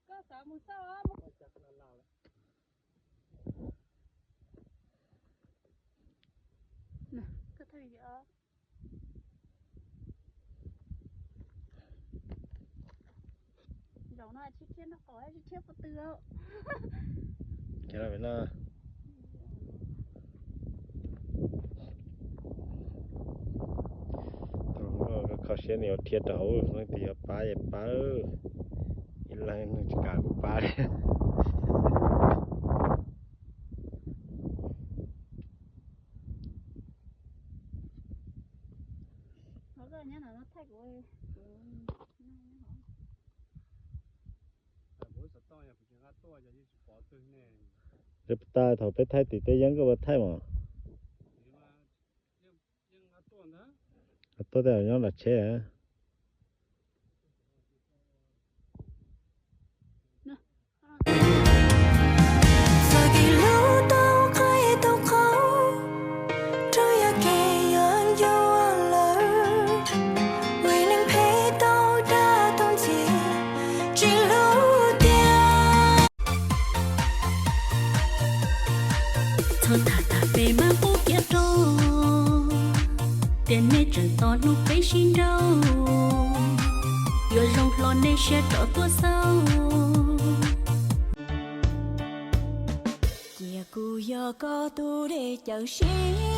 ก็สามมื้อเช้าบ่จักลาวๆน่ะก็ทวีออกดอกน้อยชิเทียนขอให้ชิเทียบกระเตือแค่นั้นเป็นนะก็เขาเสียเหนียวเทียดเอาบางทีปลาอย่าปลาอีหลังนึงจะกลายเป็นปลาแล้วก็เนี่ยnó thách ơi Rep ta thầu pe thai ti te yang ko ba thai ma to da yang la che tiền nê trừ to lúc bấy xin đâu vừa rong lo nê xe đỏ tua sau chia cu yo có tu để chờ xin